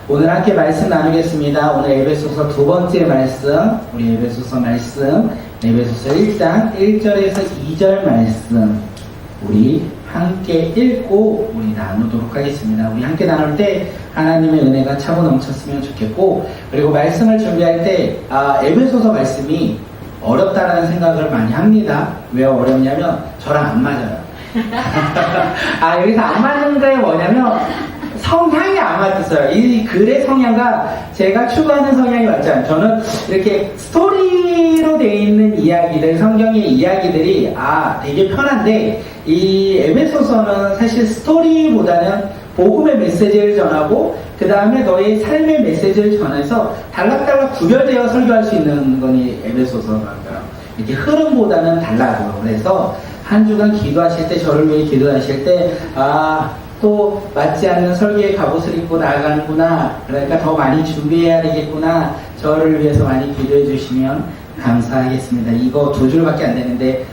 오늘 함께 말씀 나누겠습니다. 오늘 에베소서 두 번째 말씀, 우리 에베소서 말씀, 에베소서 1장 1절에서 2절 말씀, 우리 함께 읽고 우리 나누도록 하겠습니다. 우리 함께 나눌 때 하나님의 은혜가 차고 넘쳤으면 좋겠고, 그리고 말씀을 준비할 때 에베소서 말씀이 어렵다라는 생각을 많이 합니다. 왜 어렵냐면 저랑 안 맞아요. 여기서 안 맞는 게 뭐냐면 성향이 안 맞았어요. 이 글의 성향과 제가 추구하는 성향이 맞지 않아요. 저는 이렇게 스토리로 되어 있는 이야기들, 성경의 이야기들이 되게 편한데, 이 에베소서는 사실 스토리보다는 복음의 메시지를 전하고 그 다음에 너의 삶의 메시지를 전해서 달락달락 구별되어 설교할 수 있는 거니 에베소서라고요. 이렇게 흐름보다는 달라요. 그래서 한 주간 기도하실 때, 저를 위해 기도하실 때 또 맞지 않는 설교의 갑옷을 입고 나아가는구나, 그러니까 더 많이 준비해야 되겠구나, 저를 위해서 많이 기도해 주시면 감사하겠습니다. 이거 두 줄밖에 안 되는데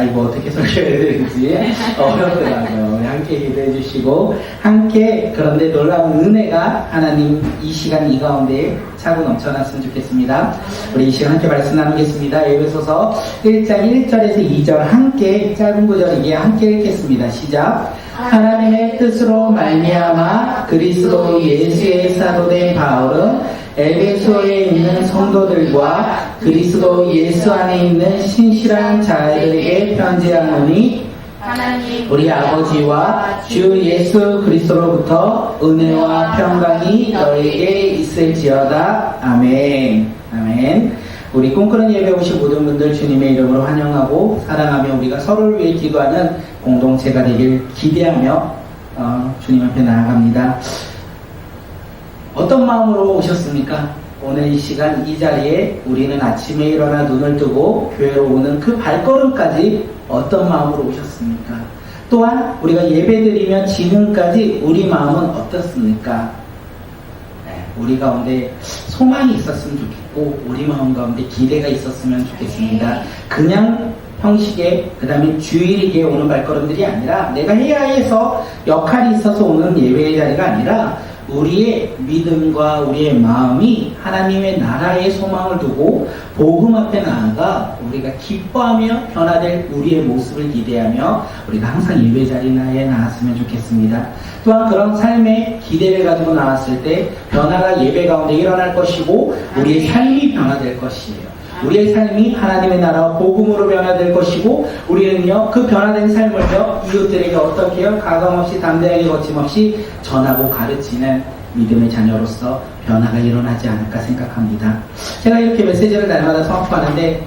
이거 어떻게 설교해야 되는지 어렵더라고요. 함께 기도해 주시고, 함께 그런데 놀라운 은혜가 하나님 이 시간 이 가운데 차고 넘쳐났으면 좋겠습니다. 우리 이 시간 함께 말씀 나누겠습니다. 에베소서 1장 1절에서 2절 함께 짧은 구절이기에 함께 읽겠습니다. 시작. 하나님의 뜻으로 말미암아 그리스도 예수의 사도된 바울은 에베소에 있는 성도들과 그리스도 예수 안에 있는 신실한 자들에게 편지하노니, 우리 아버지와 주 예수 그리스도로부터 은혜와 평강이 너에게 있을지어다. 아멘. 아멘. 우리 꿈꾸는 예배 오신 모든 분들 주님의 이름으로 환영하고 사랑하며 우리가 서로를 위해 기도하는 공동체가 되길 기대하며 주님 앞에 나아갑니다. 어떤 마음으로 오셨습니까? 오늘 이 시간 이 자리에 우리는 아침에 일어나 눈을 뜨고 교회로 오는 그 발걸음까지 어떤 마음으로 오셨습니까? 또한 우리가 예배드리며 지금까지 우리 마음은 어떻습니까? 우리 가운데 소망이 있었으면 좋겠고 우리 마음 가운데 기대가 있었으면 좋겠습니다. 그냥 형식의 그 다음에 주일이게 오는 발걸음들이 아니라 내가 해야 해서 역할이 있어서 오는 예배의 자리가 아니라 우리의 믿음과 우리의 마음이 하나님의 나라의 소망을 두고 복음 앞에 나아가 우리가 기뻐하며 변화될 우리의 모습을 기대하며 우리가 항상 예배 자리에 나왔으면 좋겠습니다. 또한 그런 삶의 기대를 가지고 나왔을 때 변화가 예배 가운데 일어날 것이고 우리의 삶이 변화될 것이에요. 우리의 삶이 하나님의 나라와 복음으로 변화될 것이고 우리는요 그 변화된 삶을요 이웃들에게 어떻게요? 가감없이 담대하게 거침없이 전하고 가르치는 믿음의 자녀로서 변화가 일어나지 않을까 생각합니다. 제가 이렇게 메시지를 날마다 선포하는데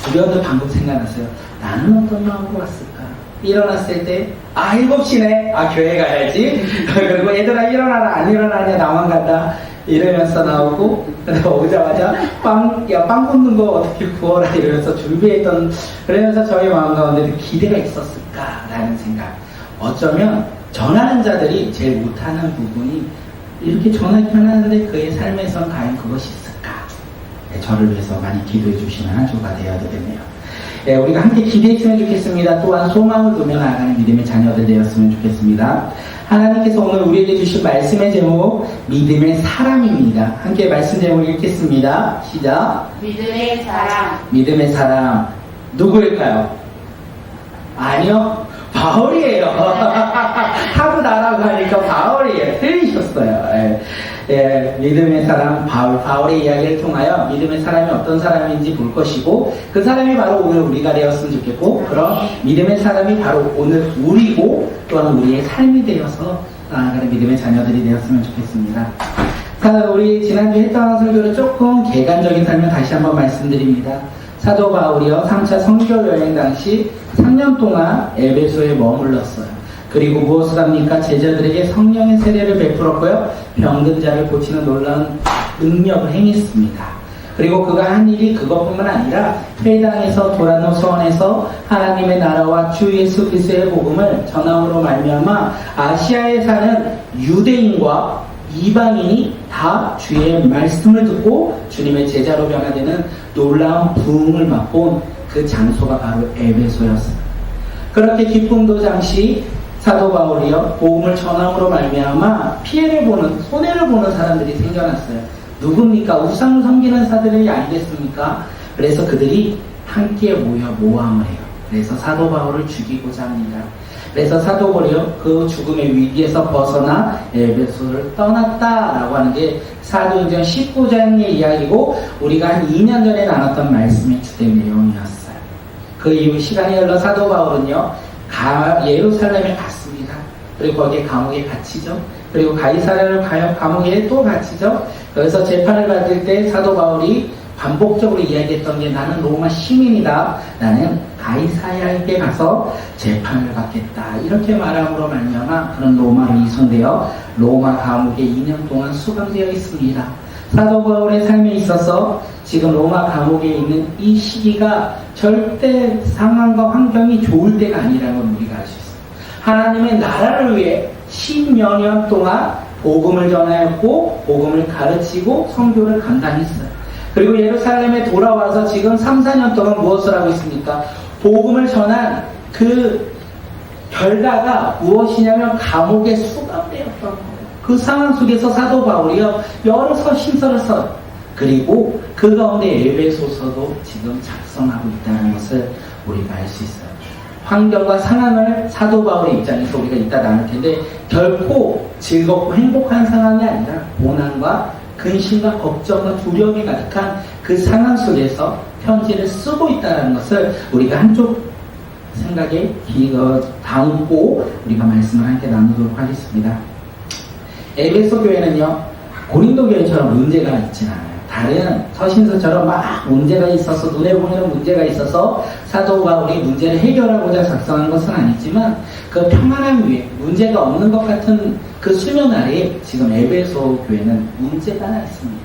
주변도 방금 생각났어요. 나는 어떤 마음으로 왔을까? 일어났을 때 7시네 교회 가야지. 그리고 얘들아 일어나라, 안 일어나냐, 나만 간다 이러면서 나오고, 오자마자 빵 굽는 거 어떻게 구워라 이러면서 준비했던, 그러면서 저희 마음 가운데 기대가 있었을까라는 생각. 어쩌면 전하는 자들이 제일 못하는 부분이 이렇게 전하기만 하는데 그의 삶에선 과연 그것이 있을까? 저를 위해서 많이 기도해 주시는 한 주가 되어야 되겠네요. 우리가 함께 기대했으면 좋겠습니다. 또한 소망을 두며 나아가는 믿음의 자녀들 되었으면 좋겠습니다. 하나님께서 오늘 우리에게 주신 말씀의 제목 믿음의 사람입니다. 함께 말씀 제목 읽겠습니다. 시작. 믿음의 사람. 믿음의 사람 누구일까요? 아니요, 바울이에요. 하고 나라고 하니까 바울이에요. 틀리셨어요. 믿음의 사람 바울의 이야기를 통하여 믿음의 사람이 어떤 사람인지 볼 것이고, 그 사람이 바로 오늘 우리가 되었으면 좋겠고, 그럼 믿음의 사람이 바로 오늘 우리고 또한 우리의 삶이 되어서 나아가는 믿음의 자녀들이 되었으면 좋겠습니다. 우리 지난주에 했던 설교를 조금 개관적인 설명 다시 한번 말씀드립니다. 사도 바울이요 3차 선교 여행 당시 3년 동안 에베소에 머물렀어요. 그리고 무엇을 합니까? 제자들에게 성령의 세례를 베풀었고요, 병든 자를 고치는 놀라운 능력을 행했습니다. 그리고 그가 한 일이 그것뿐만 아니라 회당에서 도란노 서원에서 하나님의 나라와 주 예수 그리스도의 복음을 전함으로 말미암아 아시아에 사는 유대인과 이방인이 다 주의 말씀을 듣고 주님의 제자로 변화되는 놀라운 부흥을 맛본 그 장소가 바로 에베소였습니다. 그렇게 기쁨도 잠시 사도 바울이요 복음을 전함으로 말미암아 피해를 보는 손해를 보는 사람들이 생겨났어요. 누굽니까? 우상을 섬기는 사들이 아니겠습니까? 그래서 그들이 함께 모여 모함을 해요. 그래서 사도 바울을 죽이고자 합니다. 그래서 사도 바울이요 그 죽음의 위기에서 벗어나 에베소를 떠났다라고 하는 게 사도행전 19장의 이야기고 우리가 한 2년 전에 나눴던 말씀의 주된 내용이었어요. 그 이후 시간이 흘러 사도 바울은요 예루살렘에 갔습니다. 그리고 거기에 감옥에 갇히죠. 그리고 가이사랴를 감옥에 또 갇히죠. 그래서 재판을 받을 때 사도 바울이 반복적으로 이야기했던 게 나는 로마 시민이다. 나는 가이사랴에게 가서 재판을 받겠다. 이렇게 말함으로 말미암아 그런 로마로 이송되어 로마 감옥에 2년 동안 수감되어 있습니다. 사도 바울의 삶에 있어서 지금 로마 감옥에 있는 이 시기가 절대 상황과 환경이 좋을 때가 아니라는 걸 우리가 알 수 있어요. 하나님의 나라를 위해 10여 년 동안 복음을 전하였고 복음을 가르치고 선교를 감당했어요. 그리고 예루살렘에 돌아와서 지금 3, 4년 동안 무엇을 하고 있습니까? 복음을 전한 그 결과가 무엇이냐면 감옥에 수감되었던 거예요. 그 상황 속에서 사도 바울이요 여러 서신서를 써요. 그리고 그 가운데 에베소서도 지금 작성하고 있다는 것을 우리가 알 수 있어요. 환경과 상황을 사도 바울의 입장에서 우리가 이따 나눌 텐데 결코 즐겁고 행복한 상황이 아니라 고난과 근심과 걱정과 두려움이 가득한 그 상황 속에서 편지를 쓰고 있다는 것을 우리가 한쪽 생각에 담고 우리가 말씀을 함께 나누도록 하겠습니다. 에베소 교회는요 고린도 교회처럼 문제가 있진 않아요. 다른 서신서처럼 막 문제가 있어서 눈에 보이는 문제가 있어서 사도 바울이 문제를 해결하고자 작성한 것은 아니지만 그 평안함 위에 문제가 없는 것 같은 그 수면 아래에 지금 에베소 교회는 문제가 하나 있습니다.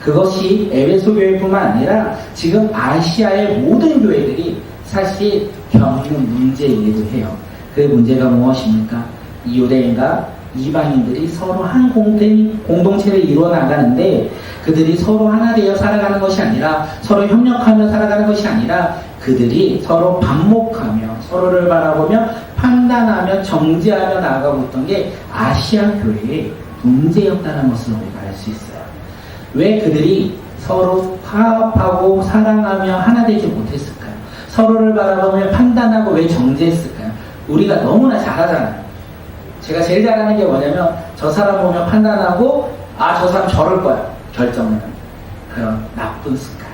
그것이 에베소 교회뿐만 아니라 지금 아시아의 모든 교회들이 사실 겪는 문제이기도 해요. 그 문제가 무엇입니까? 유대인과 이방인들이 서로 한 공동체를 이루어 나가는데 그들이 서로 하나 되어 살아가는 것이 아니라 서로 협력하며 살아가는 것이 아니라 그들이 서로 반목하며 서로를 바라보며 판단하며 정죄하며 나아가고 있던 게 아시아 교회의 문제였다는 것을 우리가 알 수 있어요. 왜 그들이 서로 화합하고 사랑하며 하나 되지 못했을까요? 서로를 바라보며 판단하고 왜 정죄했을까요? 우리가 너무나 잘하잖아요. 제가 제일 잘하는 게 뭐냐면 저 사람 보면 판단하고 저 사람 저럴 거야 결정하는 그런 나쁜 습관.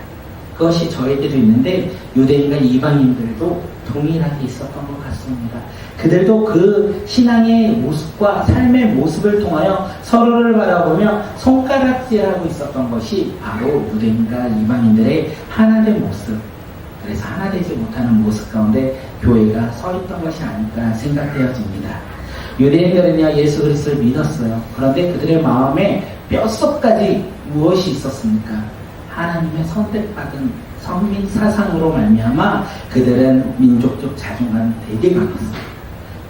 그것이 저에게도 있는데 유대인과 이방인들도 동일하게 있었던 것 같습니다. 그들도 그 신앙의 모습과 삶의 모습을 통하여 서로를 바라보며 손가락질하고 있었던 것이 바로 유대인과 이방인들의 하나된 모습. 그래서 하나 되지 못하는 모습 가운데 교회가 서 있던 것이 아닐까 생각되어집니다. 유대인들은요 예수 그리스도를 믿었어요. 그런데 그들의 마음에 뼛속까지 무엇이 있었습니까? 하나님의 선택받은 선민 사상으로 말미암아 그들은 민족적 자존감이 되게 강했어요.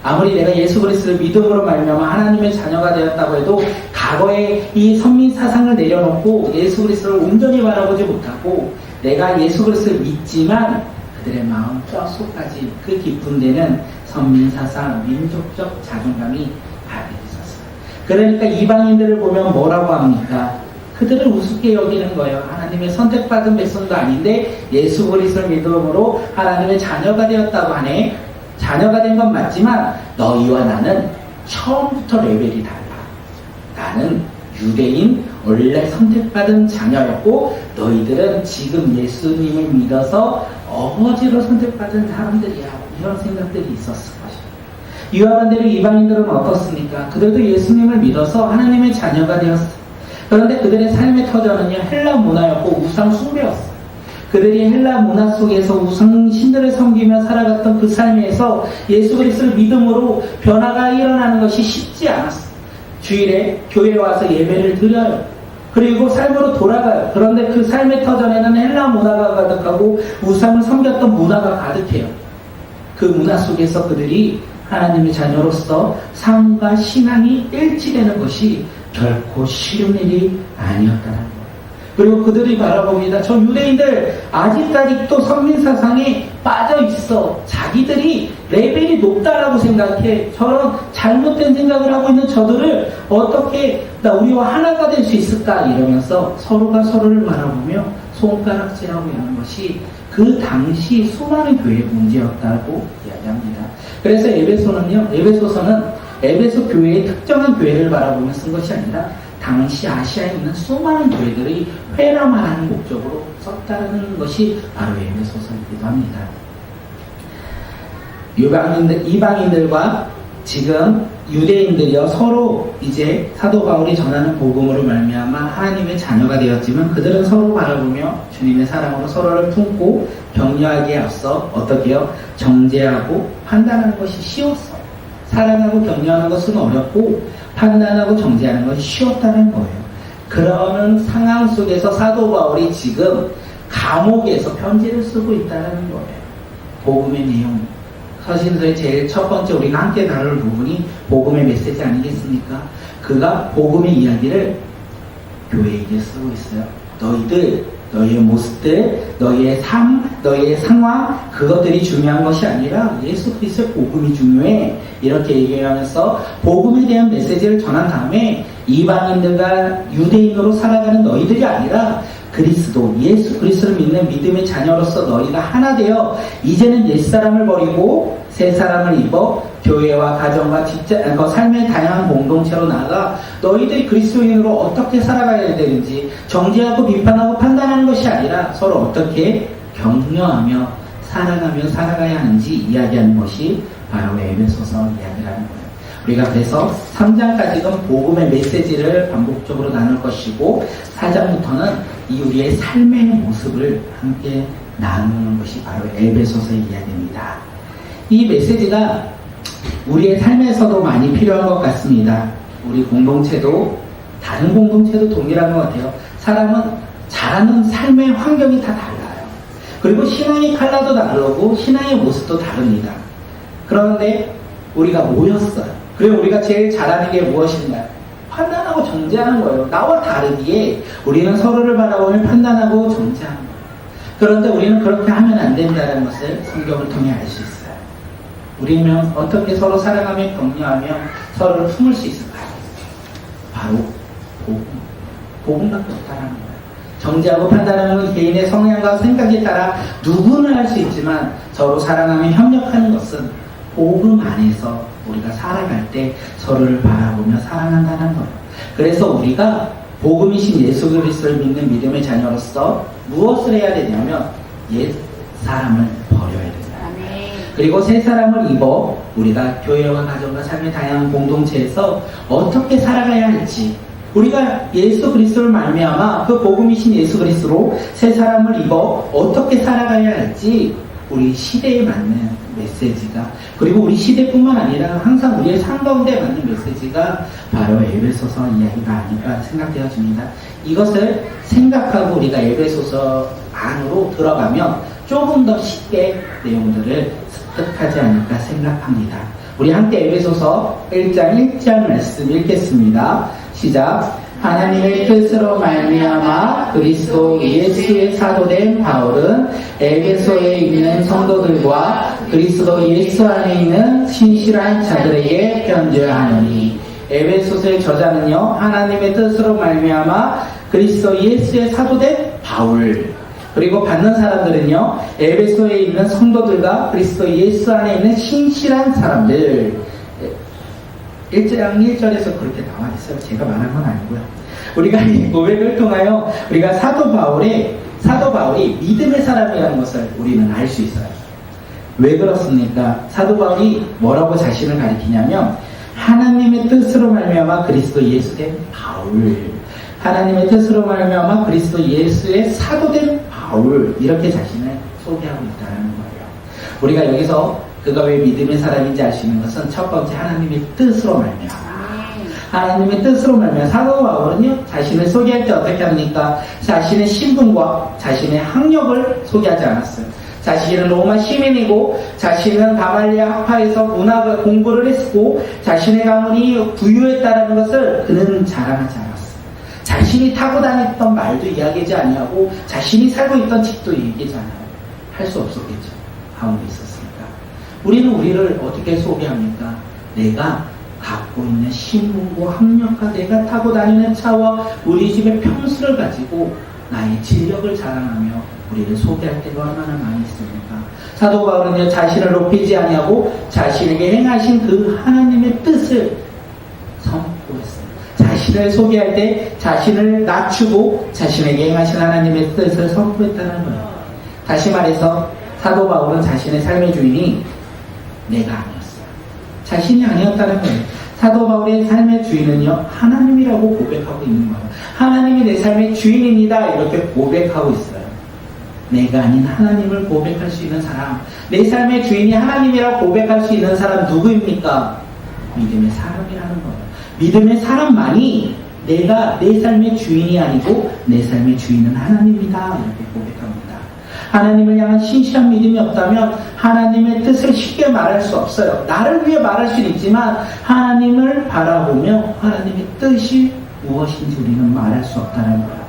아무리 내가 예수 그리스도를 믿음으로 말미암아 하나님의 자녀가 되었다고 해도 과거에 이 선민 사상을 내려놓고 예수 그리스도를 온전히 바라보지 못하고 내가 예수 그리스도를 믿지만 그들의 마음 뼛속까지 그 깊은 데는 선민사상, 민족적 자존감이 가득 있었어요. 그러니까 이방인들을 보면 뭐라고 합니까? 그들을 우습게 여기는 거예요. 하나님의 선택받은 백성도 아닌데 예수 그리스도를 믿음으로 하나님의 자녀가 되었다고 하네. 자녀가 된 건 맞지만 너희와 나는 처음부터 레벨이 달라. 나는 유대인 원래 선택받은 자녀였고 너희들은 지금 예수님을 믿어서 어거지로 선택받은 사람들이야. 이런 생각들이 있었을 것입니다. 이와 반대로 이방인들은 어떻습니까? 그들도 예수님을 믿어서 하나님의 자녀가 되었어요. 그런데 그들의 삶의 터전은요 헬라 문화였고 우상 숭배였어요. 그들이 헬라 문화 속에서 우상 신들을 섬기며 살아갔던 그 삶에서 예수 그리스도를 믿음으로 변화가 일어나는 것이 쉽지 않았어요. 주일에 교회에 와서 예배를 드려요. 그리고 삶으로 돌아가요. 그런데 그 삶의 터전에는 헬라 문화가 가득하고 우상을 섬겼던 문화가 가득해요. 그 문화 속에서 그들이 하나님의 자녀로서 삶과 신앙이 일치되는 것이 결코 쉬운 일이 아니었다는 거예요. 그리고 그들이 바라봅니다. 저 유대인들 아직까지 또 선민사상에 빠져 있어. 자기들이 레벨이 높다라고 생각해. 저런 잘못된 생각을 하고 있는 저들을 어떻게 우리와 하나가 될 수 있을까 이러면서 서로가 서로를 바라보며 손가락질하고 하는 것이 그 당시 수많은 교회의 문제였다고 이야기합니다. 그래서 에베소서는 에베소 교회의 특정한 교회를 바라보며 쓴 것이 아니라 당시 아시아에 있는 수많은 교회들의 회람하는 목적으로 썼다는 것이 바로 에베소서이기도 합니다. 이방인들과 지금 유대인들이여 서로 이제 사도 바울이 전하는 복음으로 말미암아 하나님의 자녀가 되었지만 그들은 서로 바라보며 주님의 사랑으로 서로를 품고 격려하기에 앞서 어떻게요? 정죄하고 판단하는 것이 쉬웠어요. 사랑하고 격려하는 것은 어렵고 판단하고 정죄하는 것이 쉬웠다는 거예요. 그러는 상황 속에서 사도 바울이 지금 감옥에서 편지를 쓰고 있다는 거예요. 복음의 내용. 서신서의 제일 첫 번째 우리가 함께 다룰 부분이 복음의 메시지 아니겠습니까? 그가 복음의 이야기를 교회에게 쓰고 있어요. 너희들, 너희의 모습들, 너희의 삶, 너희의 상황, 그것들이 중요한 것이 아니라 예수 그리스도의 복음이 중요해. 이렇게 얘기하면서 복음에 대한 메시지를 전한 다음에 이방인들과 유대인으로 살아가는 너희들이 아니라 그리스도, 예수 그리스도를 믿는 믿음의 자녀로서 너희가 하나 되어 이제는 옛사람을 버리고 새 사람을 입어 교회와 가정과 삶의 다양한 공동체로 나아가 너희들이 그리스도인으로 어떻게 살아가야 되는지 정죄하고 비판하고 판단하는 것이 아니라 서로 어떻게 격려하며 살아가야 하는지 이야기하는 것이 바로 에베소서 이야기라는 거예요. 우리가 그래서 3장까지는 복음의 메시지를 반복적으로 나눌 것이고 4장부터는 이 우리의 삶의 모습을 함께 나누는 것이 바로 에베소서의 이야기입니다. 이 메시지가 우리의 삶에서도 많이 필요한 것 같습니다. 우리 공동체도 다른 공동체도 동일한 것 같아요. 사람은 자라는 삶의 환경이 다 달라요. 그리고 신앙의 컬러도 다르고 신앙의 모습도 다릅니다. 그런데 우리가 모였어요. 그리고 우리가 제일 잘하는 게 무엇인가? 판단하고 정죄하는 거예요. 나와 다르기에 우리는 서로를 바라보며 판단하고 정죄하는 거예요. 그런데 우리는 그렇게 하면 안 된다는 것을 성경을 통해 알 수 있어요. 우리는 어떻게 서로 사랑하며 격려하며 서로를 품을 수 있을까요? 바로 복음밖에 없다는 거예요. 정죄하고 판단하는 건 개인의 성향과 생각에 따라 누구나 할 수 있지만 서로 사랑하며 협력하는 것은 복음 안에서 우리가 살아갈 때 서로를 바라보며 사랑한다는 거예요. 그래서 우리가 복음이신 예수 그리스도를 믿는 믿음의 자녀로서 무엇을 해야 되냐면 옛 사람을 버려야 된다. 그리고 새 사람을 입어 우리가 교회와 가정과 삶의 다양한 공동체에서 어떻게 살아가야 할지 우리가 예수 그리스도를 말미암아 그 복음이신 예수 그리스도로 새 사람을 입어 어떻게 살아가야 할지 우리 시대에 맞는 메시지가 그리고 우리 시대뿐만 아니라 항상 우리의 삶 가운데 맞는 메시지가 바로 에베소서 이야기가 아닐까 생각되어집니다. 이것을 생각하고 우리가 에베소서 안으로 들어가면 조금 더 쉽게 내용들을 습득하지 않을까 생각합니다. 우리 함께 에베소서 1장 1절 말씀 읽겠습니다. 시작. 하나님의 뜻으로 말미암아 그리스도 예수의 사도된 바울은 에베소에 있는 성도들과 그리스도 예수 안에 있는 신실한 자들에게 편지하노니. 에베소서의 저자는요 하나님의 뜻으로 말미암아 그리스도 예수의 사도된 바울, 그리고 받는 사람들은요 에베소에 있는 성도들과 그리스도 예수 안에 있는 신실한 사람들. 1장 1절에서 그렇게 나와 있어요. 제가 말한 건 아니고요. 우리가 이 고백을 통하여 우리가 사도 바울이 믿음의 사람이라는 것을 우리는 알 수 있어요. 왜 그렇습니까? 사도 바울이 뭐라고 자신을 가리키냐면 하나님의 뜻으로 말미암아 그리스도 예수된 바울, 하나님의 뜻으로 말미암아 그리스도 예수의 사도된 바울, 이렇게 자신을 소개하고 있다는 거예요. 우리가 여기서 그가 왜 믿음의 사람인지 알 수 있는 것은 첫 번째 하나님의 뜻으로 말미암아. 하나님의 뜻으로 말미암아. 사도 바울은요 자신을 소개할 때 어떻게 합니까? 자신의 신분과 자신의 학력을 소개하지 않았어요. 자신은 로마 시민이고 자신은 가말리아 학파에서 문학을 공부를 했고 자신의 가문이 부유했다는 것을 그는 자랑하지 않았어요. 자신이 타고 다녔던 말도 이야기하지 아니하고 자신이 살고 있던 집도 얘기하지 않아요. 할 수 없었겠죠. 가운데 있었으니까. 우리는 우리를 어떻게 소개합니까? 내가 갖고 있는 신분과 학력과 내가 타고 다니는 차와 우리 집의 평수를 가지고 나의 진력을 자랑하며 우리를 소개할 때가 얼마나 많이 있습니까? 사도 바울은요, 자신을 높이지 아니하고 자신에게 행하신 그 하나님의 뜻을 선포했어요. 자신을 소개할 때 자신을 낮추고 자신에게 행하신 하나님의 뜻을 선포했다는 거예요. 다시 말해서 사도 바울은 자신의 삶의 주인이 내가 아니었어요. 자신이 아니었다는 거예요. 사도 바울의 삶의 주인은요, 하나님이라고 고백하고 있는 거예요. 하나님이 내 삶의 주인입니다. 이렇게 고백하고 있어요. 내가 아닌 하나님을 고백할 수 있는 사람, 내 삶의 주인이 하나님이라고 고백할 수 있는 사람 누구입니까? 믿음의 사람이라는 거예요. 믿음의 사람만이 내가 내 삶의 주인이 아니고 내 삶의 주인은 하나님이다. 이렇게 고백합니다. 하나님을 향한 신실한 믿음이 없다면 하나님의 뜻을 쉽게 말할 수 없어요. 나를 위해 말할 수는 있지만 하나님을 바라보며 하나님의 뜻이 무엇인지 우리는 말할 수 없다는 거예요.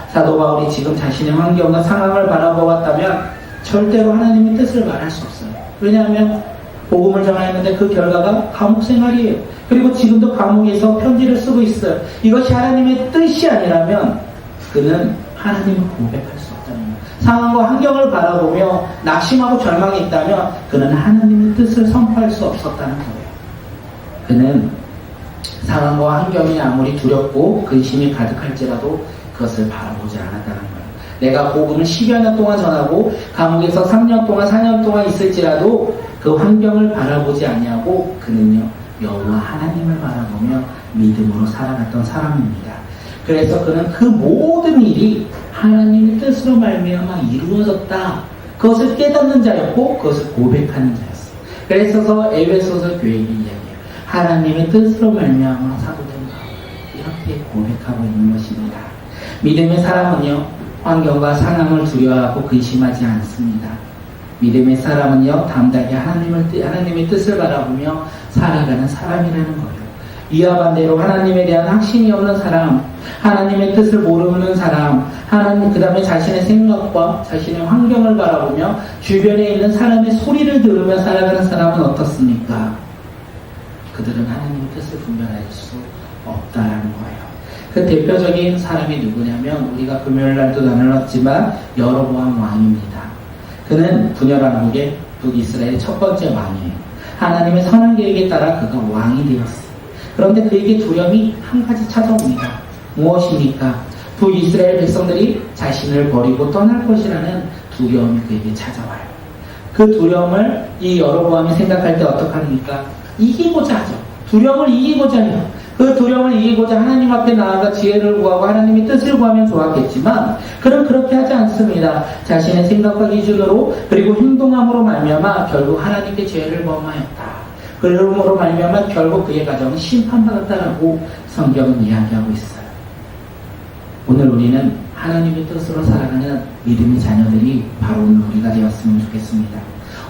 사도 바울이 지금 자신의 환경과 상황을 바라보았다면 절대로 하나님의 뜻을 말할 수 없어요. 왜냐하면 복음을 전하였는데 그 결과가 감옥 생활이에요. 그리고 지금도 감옥에서 편지를 쓰고 있어요. 이것이 하나님의 뜻이 아니라면 그는 하나님을 고백할 수 없다는 거예요. 상황과 환경을 바라보며 낙심하고 절망이 있다면 그는 하나님의 뜻을 선포할 수 없었다는 거예요. 그는 상황과 환경이 아무리 두렵고 근심이 가득할지라도 그것을 바라보지 않았다는 거예요. 내가 복음을 10여 년 동안 전하고 감옥에서 3년 동안 4년 동안 있을지라도 그 환경을 바라보지 아니하고 그는요, 여호와 하나님을 바라보며 믿음으로 살아갔던 사람입니다. 그래서 그는 그 모든 일이 하나님의 뜻으로 말미암아 이루어졌다. 그것을 깨닫는 자였고 그것을 고백하는 자였어요. 그래서 에베소서 교회의 이야기예요. 하나님의 뜻으로 말미암아 사도된 바울 이렇게 고백하고 있는 것입니다. 믿음의 사람은요, 환경과 상황을 두려워하고 근심하지 않습니다. 믿음의 사람은요, 담대하게 하나님의 뜻을 바라보며 살아가는 사람이라는 거예요. 이와 반대로 하나님에 대한 확신이 없는 사람, 하나님의 뜻을 모르는 사람, 그 다음에 자신의 생각과 자신의 환경을 바라보며 주변에 있는 사람의 소리를 들으며 살아가는 사람은 어떻습니까? 그들은 하나님의 뜻을 분별할 수 없다라는 거예요. 그 대표적인 사람이 누구냐면 우리가 금요일 날도 나눴지만 여로보암 왕입니다. 그는 분열 왕국의 북이스라엘의 첫 번째 왕이에요. 하나님의 선한 계획에 따라 그가 왕이 되었어요. 그런데 그에게 두려움이 한 가지 찾아옵니다. 무엇입니까? 북이스라엘 백성들이 자신을 버리고 떠날 것이라는 두려움이 그에게 찾아와요. 그 두려움을 이 여로보암이 생각할 때 어떡합니까? 이기고자 하죠. 두려움을 이기고자 해요. 그 두려움을 이기고자 하나님 앞에 나아가 지혜를 구하고 하나님의 뜻을 구하면 좋았겠지만 그는 그렇게 하지 않습니다. 자신의 생각과 기준으로 그리고 행동함으로 말미암아 결국 하나님께 죄를 범하였다. 그러므로 말미암아 결국 그의 가정은 심판받았다라고 성경은 이야기하고 있어요. 오늘 우리는 하나님의 뜻으로 살아가는 믿음의 자녀들이 바로 오늘 우리가 되었으면 좋겠습니다.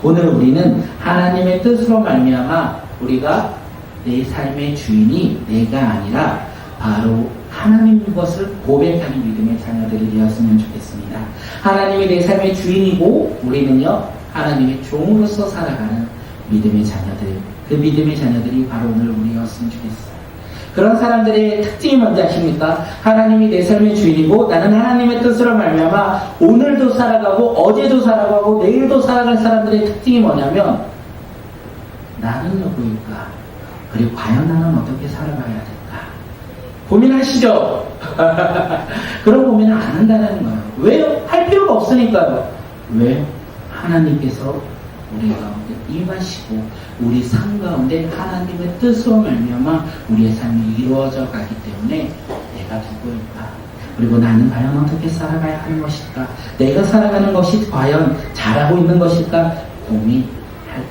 오늘 우리는 하나님의 뜻으로 말미암아 우리가 내 삶의 주인이 내가 아니라 바로 하나님인 것을 고백하는 믿음의 자녀들이 되었으면 좋겠습니다. 하나님이 내 삶의 주인이고 우리는요, 하나님의 종으로서 살아가는 믿음의 자녀들, 그 믿음의 자녀들이 바로 오늘 우리였으면 좋겠어요. 그런 사람들의 특징이 뭔지 아십니까? 하나님이 내 삶의 주인이고 나는 하나님의 뜻으로 말미암아 오늘도 살아가고 어제도 살아가고 내일도 살아갈 사람들의 특징이 뭐냐면 나는 누구일까? 그리고 과연 나는 어떻게 살아가야 될까? 고민하시죠? 그런 고민을 안 한다는 거예요. 왜요? 할 필요가 없으니까요. 왜? 하나님께서 우리 가운데 임하시고 우리 삶 가운데 하나님의 뜻으로 말미암아 우리의 삶이 이루어져 가기 때문에 내가 누구일까? 그리고 나는 과연 어떻게 살아가야 하는 것일까? 내가 살아가는 것이 과연 잘하고 있는 것일까? 고민할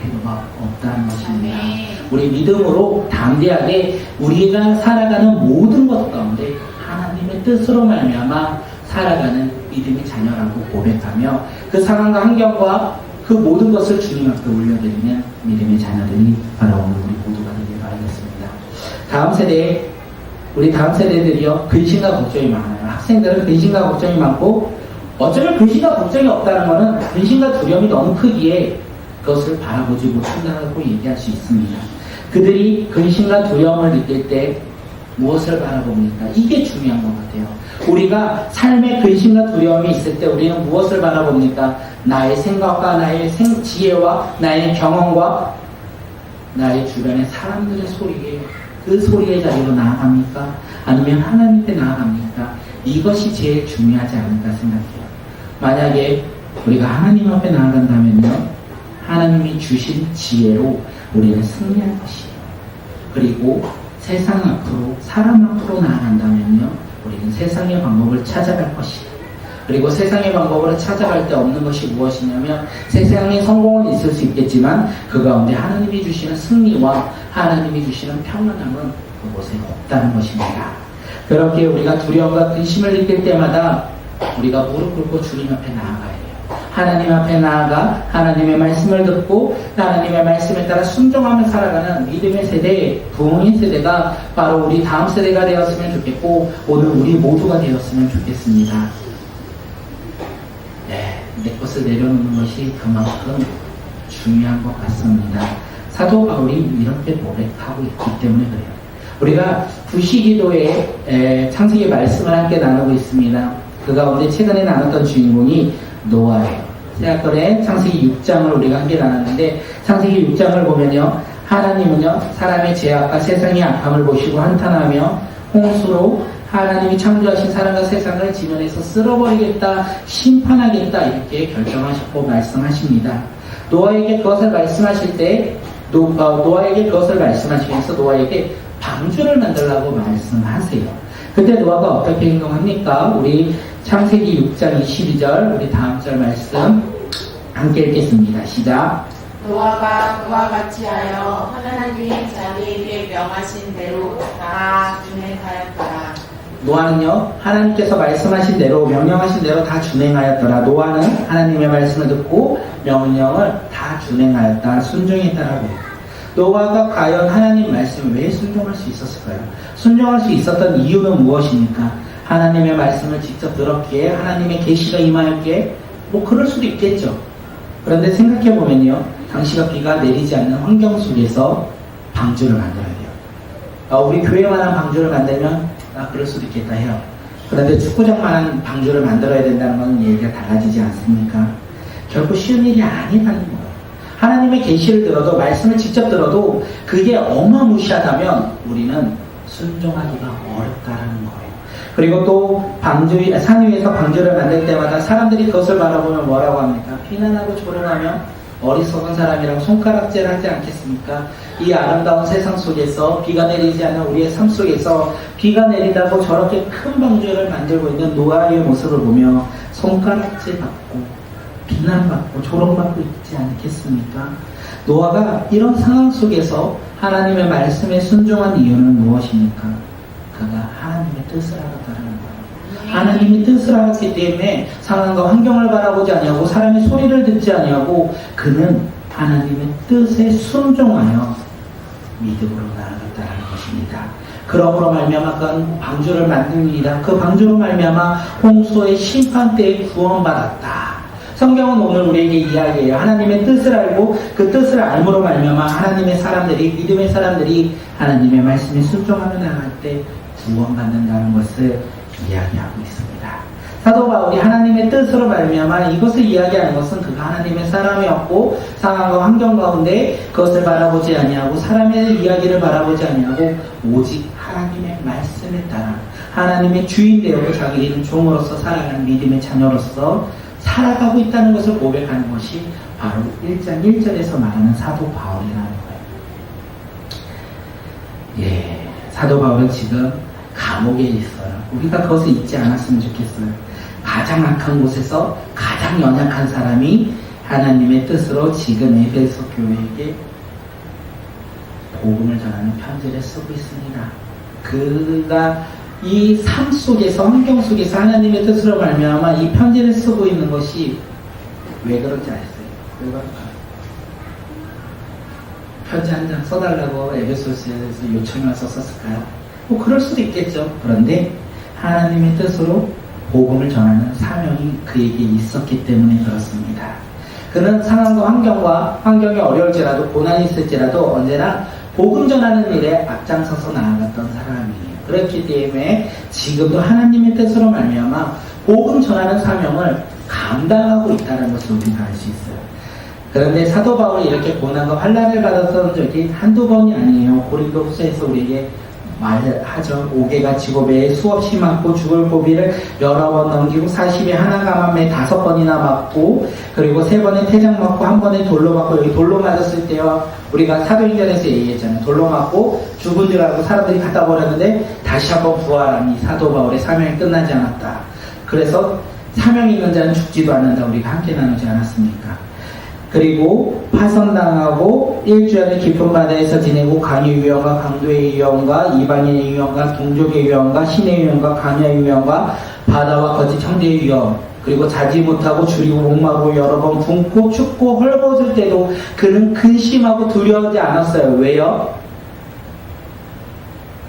필요가 없다는 것입니다. 우리 믿음으로 담대하게 우리가 살아가는 모든 것 가운데 하나님의 뜻으로 말미암아 살아가는 믿음의 자녀라고 고백하며 그 상황과 환경과 그 모든 것을 주님 앞에 올려드리는 믿음의 자녀들이 바로 오늘 우리 모두가 되길 바라겠습니다. 우리 다음 세대들이요, 근심과 걱정이 많아요. 학생들은 근심과 걱정이 많고 어쩌면 근심과 걱정이 없다는 것은 근심과 두려움이 너무 크기에 그것을 바라보지 못한다고 얘기할 수 있습니다. 그들이 근심과 두려움을 느낄 때 무엇을 바라봅니까? 이게 중요한 것 같아요. 우리가 삶의 근심과 두려움이 있을 때 우리는 무엇을 바라봅니까? 나의 생각과 나의 지혜와 나의 경험과 나의 주변의 사람들의 소리에, 그 소리의 자리로 나아갑니까? 아니면 하나님께 나아갑니까? 이것이 제일 중요하지 않을까 생각해요. 만약에 우리가 하나님 앞에 나아간다면요, 하나님이 주신 지혜로 우리는 승리할 것이에요. 그리고 세상 앞으로, 사람 앞으로 나아간다면요, 우리는 세상의 방법을 찾아갈 것이에요. 그리고 세상의 방법으로 찾아갈 때 없는 것이 무엇이냐면, 세상의 성공은 있을 수 있겠지만 그 가운데 하나님이 주시는 승리와 하나님이 주시는 평안함은 그곳에 없다는 것입니다. 그렇게 우리가 두려움과 근심을 느낄 때마다 우리가 무릎 꿇고 주님 앞에 나아가야 돼요. 하나님 앞에 나아가 하나님의 말씀을 듣고 하나님의 말씀에 따라 순종하며 살아가는 믿음의 세대, 부흥의 세대가 바로 우리 다음 세대가 되었으면 좋겠고, 오늘 우리 모두가 되었으면 좋겠습니다. 내 것을 내려놓는 것이 그만큼 중요한 것 같습니다. 사도 바울이 이렇게 고백하고 있기 때문에 그래요. 우리가 부시기도에 창세기 말씀을 함께 나누고 있습니다. 그 가운데 최근에 나눴던 주인공이 노아예요. 새학번에 창세기 6장을 우리가 함께 나눴는데, 창세기 6장을 보면요, 하나님은요 사람의 죄악과 세상의 악함을 보시고 한탄하며 홍수로 하나님이 창조하신 사람과 세상을 지면에서 쓸어버리겠다, 심판하겠다, 이렇게 결정하셨고 말씀하십니다. 노아에게 그것을 말씀하실 때 노아에게 그것을 말씀하시면서 노아에게 방주를 만들라고 말씀하세요. 그때 노아가 어떻게 행동합니까? 우리 창세기 6장 22절, 우리 다음 절 말씀 함께 읽겠습니다. 시작. 노아가 그와 같이 하여 하나님이 자기에게 명하신 대로 다 준행하였더라. 노아는요, 하나님께서 말씀하신 대로, 명령하신 대로 다 준행하였더라. 노아는 하나님의 말씀을 듣고 명령을 다 준행하였다, 순종했다라고 해요. 노아가 과연 하나님 말씀을 왜 순종할 수 있었을까요? 순종할 수 있었던 이유는 무엇입니까? 하나님의 말씀을 직접 들었기에, 하나님의 계시가 임하였기에, 뭐 그럴 수도 있겠죠. 그런데 생각해보면요, 당시가 비가 내리지 않는 환경 속에서 방주를 만들어야 돼요. 우리 교회만한 방주를 만들면 그럴 수도 있겠다 해요. 그런데 축구장만한 방주를 만들어야 된다는 건 얘기가 달라지지 않습니까? 결코 쉬운 일이 아니라는 거예요. 하나님의 계시를 들어도, 말씀을 직접 들어도 그게 어마무시하다면 우리는 순종하기가 어렵다라는 거예요. 그리고 또 산 위에서 방주를 만들 때마다 사람들이 그것을 바라보면 뭐라고 합니까? 비난하고 조롱하며 어리석은 사람이라고 손가락질하지 않겠습니까? 이 아름다운 세상 속에서, 비가 내리지 않는 우리의 삶 속에서 비가 내린다고 저렇게 큰 방주를 만들고 있는 노아의 모습을 보며 손가락질 받고 비난받고 조롱받고 있지 않겠습니까? 노아가 이런 상황 속에서 하나님의 말씀에 순종한 이유는 무엇입니까? 그가 하나님의 뜻을 알았다는 거예요. 하나님의 뜻을 알았기 때문에 상황과 환경을 바라보지 아니하고 사람의 소리를 듣지 아니하고 그는 하나님의 뜻에 순종하여 믿음으로 나아갔다는 것입니다. 그러므로 말미암아 그 방주를 만듭니다. 그 방주로 말미암아 홍수의 심판 때에 구원받았다. 성경은 오늘 우리에게 이야기해요. 하나님의 뜻을 알고 그 뜻을 알므로 말미암아 하나님의 사람들이, 믿음의 사람들이 하나님의 말씀에 순종하며 나갈 때 구원받는다는 것을 이야기하고 있습니다. 사도 바울이 하나님의 뜻으로 말미암아 이것을 이야기하는 것은 그가 하나님의 사람이었고 상황과 환경 가운데 그것을 바라보지 아니하고 사람의 이야기를 바라보지 아니하고 오직 하나님의 말씀에 따라 하나님의 주인 되었고 자기는 종으로서 살아가는 믿음의 자녀로서 살아가고 있다는 것을 고백하는 것이 바로 1장 1절에서 말하는 사도 바울이라는 거예요. 사도 바울은 지금 감옥에 있어요. 우리가 그것을 잊지 않았으면 좋겠어요. 가장 악한 곳에서 가장 연약한 사람이 하나님의 뜻으로 지금 에베소 교회에게 복음을 전하는 편지를 쓰고 있습니다. 그가 이 삶 속에서, 환경 속에서 하나님의 뜻으로 말미암아 이 편지를 쓰고 있는 것이 왜 그런지 아세요? 왜 그럴까요? 편지 한 장 써달라고 에베소서에서 요청이 와서 썼을까요? 뭐 그럴 수도 있겠죠. 그런데 하나님의 뜻으로 복음을 전하는 사명이 그에게 있었기 때문에 그렇습니다. 그는 상황과 환경이 어려울지라도 고난이 있을지라도 언제나 복음 전하는 일에 앞장서서 나아갔던 사람이에요. 그렇기 때문에 지금도 하나님의 뜻으로 말미암아 복음 전하는 사명을 감당하고 있다는 것을 우리가 알 수 있어요. 그런데 사도 바울이 이렇게 고난과 환난을 받았던 적이 한두 번이 아니에요. 고린도 후서에서 우리에게 말하죠. 옥에가 지고배에 수없이 맞고 죽을 고비를 여러 번 넘기고 40에 하나 감함에 5번이나 맞고 그리고 3번에 태장 맞고 1번에 돌로 맞고 여기 돌로 맞았을 때요. 우리가 사도행전에서 얘기했잖아요. 돌로 맞고 죽은 줄 알고 사람들이 갖다 버렸는데 다시 한번 부활한 이 사도 바울의 사명이 끝나지 않았다. 그래서 사명이 있는 자는 죽지도 않는다. 우리가 함께 나누지 않았습니까? 그리고 파선당하고 일주일을 깊은 바다에서 지내고 강의 유형과 강도의 유형과 이방인의 유형과 동족의 유형과 신의 유형과 강야의 유형과 바다와 거짓 청대의 유형 그리고 자지 못하고 줄이고 목마르고 여러 번 굶고 춥고 헐벗을 때도 그는 근심하고 두려워하지 않았어요. 왜요?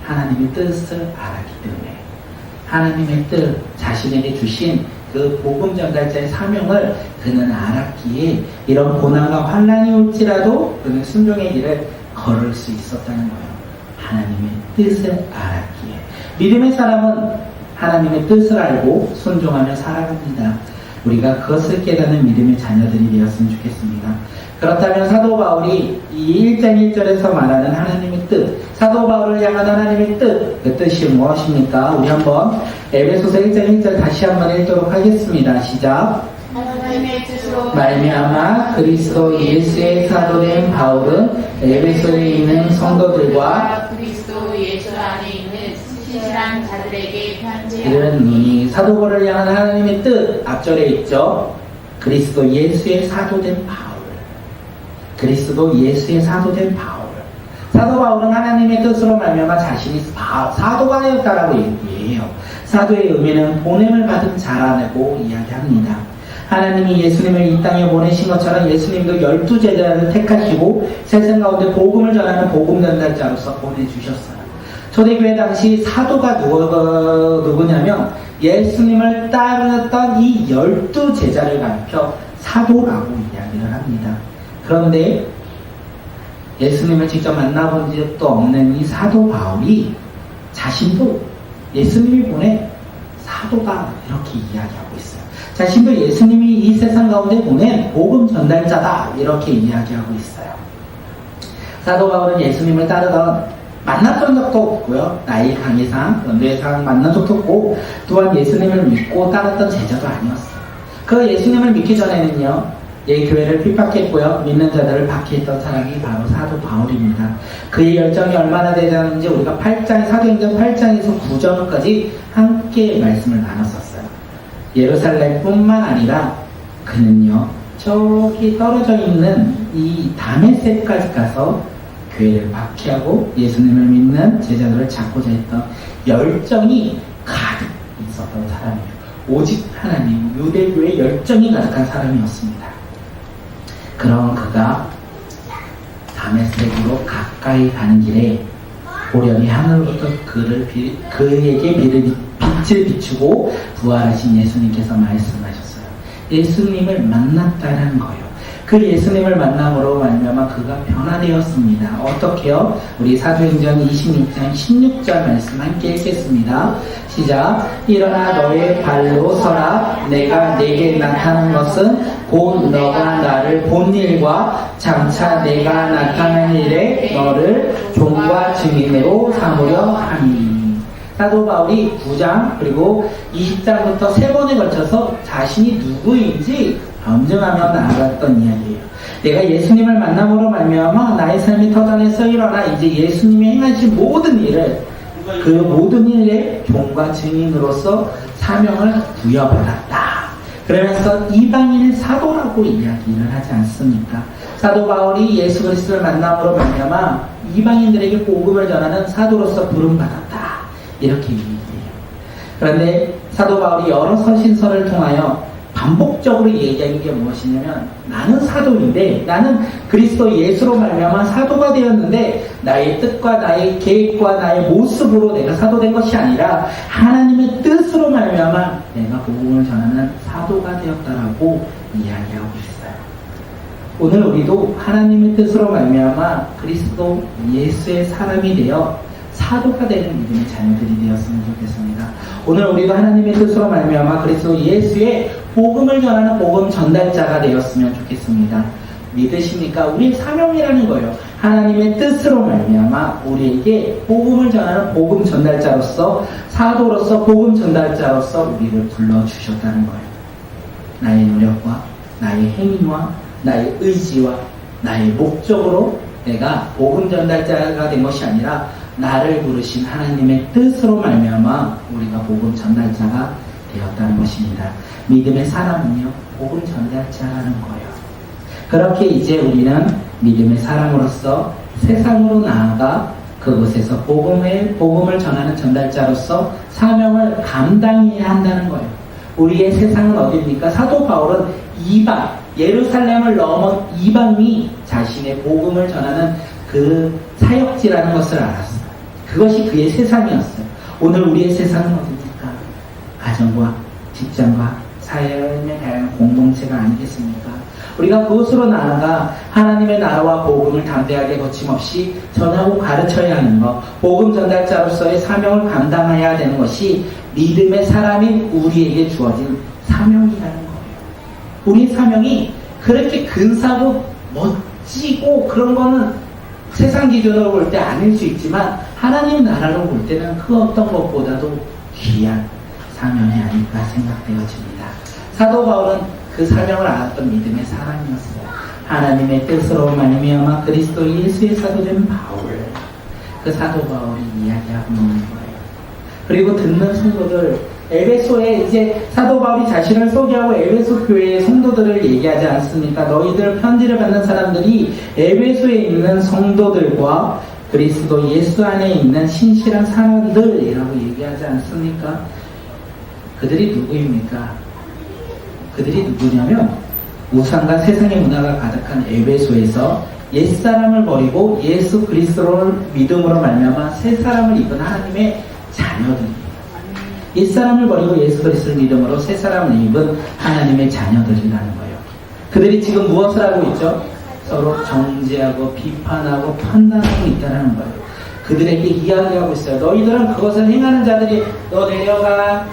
하나님의 뜻을 알았기 때문에 하나님의 뜻 자신에게 주신 그 복음 전달자의 사명을 그는 알았기에 이런 고난과 환난이 올지라도 그는 순종의 길을 걸을 수 있었다는 거예요. 하나님의 뜻을 알았기에. 믿음의 사람은 하나님의 뜻을 알고 순종하며 살아갑니다. 우리가 그것을 깨닫는 믿음의 자녀들이 되었으면 좋겠습니다. 그렇다면 사도 바울이 이 1장 1절에서 말하는 하나님의 뜻, 사도 바울을 향한 하나님의 뜻, 그 뜻이 무엇입니까? 우리 한번 에베소서 1장 1절 다시 한번 읽도록 하겠습니다. 시작. 하나님의 뜻으로 말미암아 그리스도 예수의 사도된 바울은 에베소에 있는 성도들과 그리스도 예수 안에 있는 신실한 자들에게 편지하노니 이런 이 사도 바울을 향한 하나님의 뜻 앞절에 있죠. 그리스도 예수의 사도된 바울. 그리스도 예수의 사도된 바울. 사도 바울은 하나님의 뜻으로 말미암아 자신이 사도가 되었다라고 얘기해요. 사도의 의미는 보냄을 받은 자라고 이야기합니다. 하나님이 예수님을 이 땅에 보내신 것처럼 예수님도 12제자를 택하시고 세상 가운데 복음을 전하는 복음 전달자로서 보내주셨어요. 초대교회 당시 사도가 누구냐면 예수님을 따르던 이 12제자를 가리켜 사도라고 이야기를 합니다. 그런데 예수님을 직접 만나본 적도 없는 이 사도 바울이 자신도 예수님이 보낸 사도다 이렇게 이야기하고 있어요. 자신도 예수님이 이 세상 가운데 보낸 복음 전달자다 이렇게 이야기하고 있어요. 사도 바울은 예수님을 따르던 만났던 적도 없고요. 나이 강의상, 연배상 만난 적도 없고 또한 예수님을 믿고 따랐던 제자도 아니었어요. 그 예수님을 믿기 전에는요. 교회를 핍박했고요. 믿는 자들을 박해했던 사람이 바로 사도 바울입니다. 그의 열정이 얼마나 대단한지 우리가 사도행전 8장에서 9장까지 함께 말씀을 나눴었어요. 예루살렘뿐만 아니라 그는요. 저기 떨어져 있는 이 다메섹까지 가서 교회를 박해하고 예수님을 믿는 제자들을 찾고자 했던 열정이 가득 있었던 사람이에요. 오직 하나님, 유대교의 열정이 가득한 사람이었습니다. 그런 그가 다메섹으로 가까이 가는 길에 보련히 하늘로부터 그에게 빛을 비추고 부활하신 예수님께서 말씀하셨어요. 예수님을 만났다는 거예요. 그 예수님을 만남으로 말미암아 그가 변화되었습니다. 어떻게요? 우리 사도행전 26장 16절 말씀 함께 읽겠습니다. 시작. 일어나 너의 발로 서라. 내가 내게 나타난 것은 곧 너가 나를 본 일과 장차 내가 나타난 일에 너를 종과 증인으로 삼으려 하니. 사도 바울이 9장 그리고 20장부터 3번에 걸쳐서 자신이 누구인지 검증하며 나아갔던 이야기예요. 내가 예수님을 만남으로 말미암아 나의 삶이 터전에서 일어나 이제 예수님이 행하신 모든 일을 그 모든 일의 종과 증인으로서 사명을 부여받았다. 그러면서 이방인의 사도라고 이야기를 하지 않습니까? 사도 바울이 예수 그리스도를 만남으로 말미암아 이방인들에게 복음을 전하는 사도로서 부름받았다. 이렇게 얘기해요. 그런데 사도 바울이 여러 서신서를 통하여 반복적으로 얘기하는 게 무엇이냐면 나는 사도인데 나는 그리스도 예수로 말미암아 사도가 되었는데 나의 뜻과 나의 계획과 나의 모습으로 내가 사도된 것이 아니라 하나님의 뜻으로 말미암아 내가 복음을 전하는 사도가 되었다라고 이야기하고 있어요. 오늘 우리도 하나님의 뜻으로 말미암아 그리스도 예수의 사람이 되어 사도가 되는 믿음의 자녀들이 되었으면 좋겠습니다. 오늘 우리도 하나님의 뜻으로 말미암아 그리스도 예수의 복음을 전하는 복음 전달자가 되었으면 좋겠습니다. 믿으십니까? 우리의 사명이라는 거예요. 하나님의 뜻으로 말미암아 우리에게 복음을 전하는 복음 전달자로서, 사도로서, 복음 전달자로서 우리를 불러주셨다는 거예요. 나의 노력과 나의 행위와 나의 의지와 나의 목적으로 내가 복음 전달자가 된 것이 아니라 나를 부르신 하나님의 뜻으로 말미암아 우리가 복음 전달자가 되었다는 것입니다. 믿음의 사람은요, 복음 전달자라는 거예요. 그렇게 이제 우리는 믿음의 사람으로서 세상으로 나아가 그곳에서 복음을 전하는 전달자로서 사명을 감당해야 한다는 거예요. 우리의 세상은 어디입니까? 사도 바울은 이방, 예루살렘을 넘어 이방이 자신의 복음을 전하는 그 사역지라는 것을 알았어요. 그것이 그의 세상이었어요. 오늘 우리의 세상은 어디입니까? 가정과 직장과 삶의 다양한 공동체가 아니겠습니까? 우리가 그곳으로 나아가 하나님의 나라와 복음을 담대하게 거침없이 전하고 가르쳐야 하는 것, 복음 전달자로서의 사명을 감당해야 되는 것이 믿음의 사람인 우리에게 주어진 사명이라는 거예요. 우리 사명이 그렇게 근사하고 멋지고 그런 거는 세상 기준으로 볼 때 아닐 수 있지만 하나님 나라로 볼 때는 그 어떤 것보다도 귀한 사명이 아닐까 생각되어집니다. 사도 바울은 그 사명을 알았던 믿음의 사람이었어요. 하나님의 뜻으로 말미암아 그리스도 예수의 사도된 바울, 그 사도 바울이 이야기하고 있는 거예요. 그리고 듣는 성도들, 에베소에 이제 사도 바울이 자신을 소개하고 에베소 교회의 성도들을 얘기하지 않습니까? 너희들 편지를 받는 사람들이 에베소에 있는 성도들과 그리스도 예수 안에 있는 신실한 사람들이라고 얘기하지 않습니까? 그들이 누구입니까? 그들이 누구냐면 우상과 세상의 문화가 가득한 에베소에서 옛사람을 버리고 예수 그리스도를 믿음으로 말미암아 새 사람을 입은 하나님의 자녀들이에요. 옛사람을 버리고 예수 그리스도를 믿음으로 새 사람을 입은 하나님의 자녀들이라는 거예요. 그들이 지금 무엇을 하고 있죠? 서로 정죄하고 비판하고 판단하고 있다는 거예요. 그들에게 이야기하고 있어요. 너희들은 그것을 행하는 자들이, 너 내려가.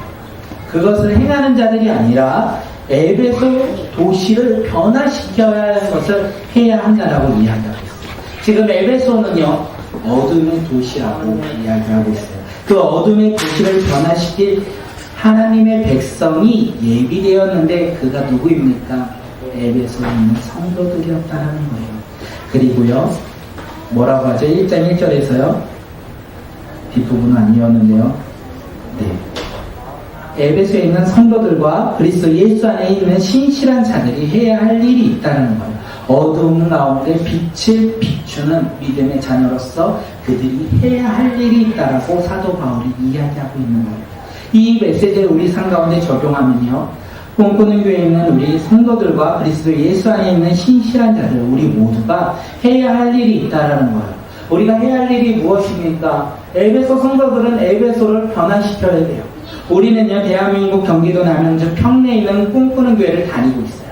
그것을 행하는 자들이 아니라 에베소 도시를 변화시켜야 하는 것을 해야 한다라고 이야기하고 있어요. 지금 에베소는요, 어둠의 도시라고 이야기하고 있어요. 그 어둠의 도시를 변화시킬 하나님의 백성이 예비되었는데 그가 누구입니까? 에베소에 있는 성도들이었다는 거예요. 그리고요, 뭐라고 하죠? 1장 1절에서요, 뒷부분은 아니었는데요. 네. 에베소에 있는 성도들과 그리스도 예수 안에 있는 신실한 자들이 해야 할 일이 있다는 거예요. 어두움 가운데 빛을 비추는 믿음의 자녀로서 그들이 해야 할 일이 있다라고 사도 바울이 이야기하고 있는 거예요. 이 메시지를 우리 삶 가운데 적용하면요, 꿈꾸는 교회에 있는 우리 성도들과 그리스도 예수 안에 있는 신실한 자들, 우리 모두가 해야 할 일이 있다라는 거예요. 우리가 해야 할 일이 무엇입니까? 에베소 성도들은 에베소를 변화시켜야 돼요. 우리는요, 대한민국 경기도 남양주 평내에 있는 꿈꾸는 교회를 다니고 있어요.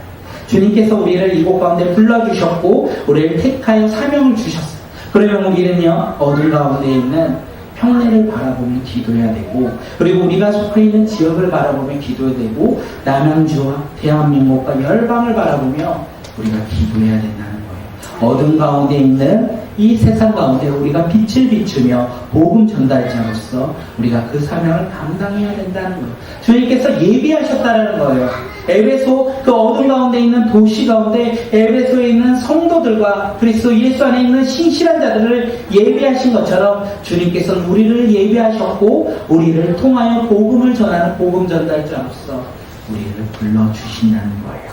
주님께서 우리를 이곳 가운데 불러주셨고 우리를 택하여 사명을 주셨어요. 그러면 우리는요, 어둠 가운데 있는 평내를 바라보며 기도해야 되고, 그리고 우리가 속해 있는 지역을 바라보며 기도해야 되고, 남양주와 대한민국과 열방을 바라보며 우리가 기도해야 된다는 거예요. 어둠 가운데 있는 이 세상 가운데 우리가 빛을 비추며 복음 전달자로서 우리가 그 사명을 감당해야 된다는 거예요. 주님께서 예비하셨다는 거예요. 에베소 그 어둠 가운데 있는 도시 가운데 에베소에 있는 성도들과 그리스도 예수 안에 있는 신실한 자들을 예비하신 것처럼 주님께서는 우리를 예비하셨고 우리를 통하여 복음을 전하는 복음 전달자로서 우리를 불러주신다는 거예요.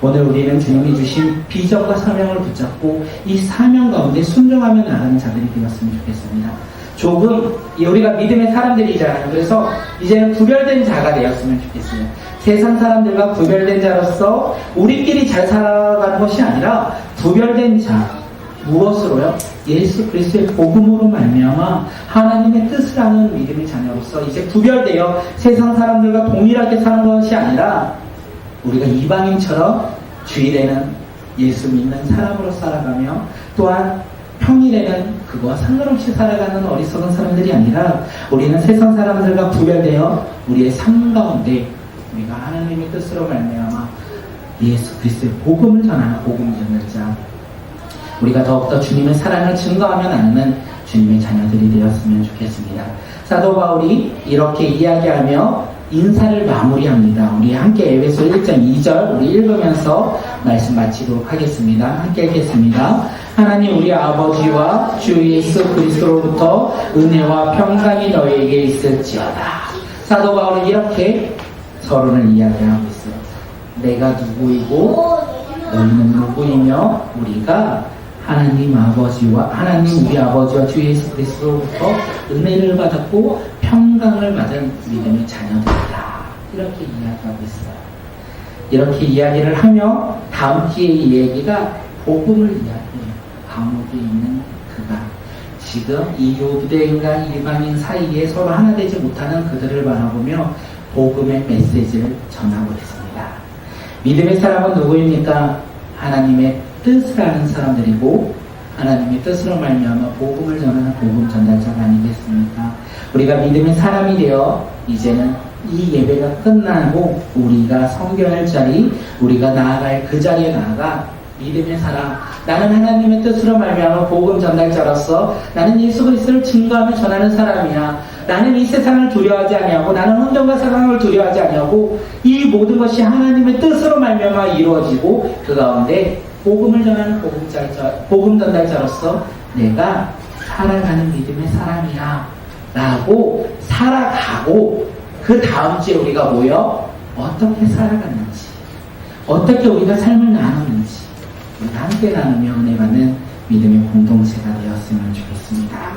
오늘 우리는 주님이 주신 비전과 사명을 붙잡고 이 사명 가운데 순종하며 나가는 자들이 되었으면 좋겠습니다. 조금 우리가 믿음의 사람들이잖아요. 그래서 이제는 구별된 자가 되었으면 좋겠어요. 세상 사람들과 구별된 자로서 우리끼리 잘 살아가는 것이 아니라 구별된 자, 무엇으로요? 예수 그리스도의 복음으로 말미암아 하나님의 뜻을 아는 믿음의 자녀로서 이제 구별되어 세상 사람들과 동일하게 사는 것이 아니라 우리가 이방인처럼 주일에는 예수 믿는 사람으로 살아가며 또한 평일에는 그거와 상관없이 살아가는 어리석은 사람들이 아니라 우리는 세상 사람들과 구별되어 우리의 삶 가운데 우리가 하나님의 뜻으로 말미암아 예수 그리스도의 복음을 전하는 복음 전달자, 우리가 더욱더 주님의 사랑을 증거하며 나누는 주님의 자녀들이 되었으면 좋겠습니다. 사도 바울이 이렇게 이야기하며 인사를 마무리합니다. 우리 함께 에베소 1장 2절 우리 읽으면서 말씀 마치도록 하겠습니다. 함께 읽겠습니다. 하나님 우리 아버지와 주 예수 그리스도로부터 은혜와 평강이 너희에게 있을지어다. 사도 바울은 이렇게 서로를 이야기하고 있어요. 내가 누구이고 너희는 누구이며 우리가 하나님 우리 아버지와 주 예수 그리스도로부터 은혜를 받았고 평강을 받은 믿음의 자녀들이다. 이렇게 이야기하고 있어요. 이렇게 이야기를 하며 다음 뒤에 이 얘기가 복음을 이야기해요. 감옥에 있는 그가 지금 이 유대인과 일반인 사이에 서로 하나 되지 못하는 그들을 바라보며 복음의 메시지를 전하고 있습니다. 믿음의 사람은 누구입니까? 하나님의 뜻을 아는 사람들이고 하나님의 뜻으로 말미암아 복음을 전하는 복음 전달자가 아니겠습니까? 우리가 믿음의 사람이 되어 이제는 이 예배가 끝나고 우리가 섬겨할 자리, 우리가 나아갈 그 자리에 나아가 믿음의 사람, 나는 하나님의 뜻으로 말미암아 복음 전달자로서 나는 예수 그리스도를 증거하며 전하는 사람이야. 나는 이 세상을 두려워하지 아니하고 나는 환경과 상황을 두려워하지 아니하고 이 모든 것이 하나님의 뜻으로 말미암아 이루어지고 그 가운데 복음을 전하는 복음 전달자로서 내가 살아가는 믿음의 사람이야 라고 살아가고 그 다음 주에 우리가 모여 어떻게 살아갔는지, 어떻게 우리가 삶을 나누는지 우리가 함께 나누며 은혜 받는 믿음의 공동체가 되었으면 좋겠습니다.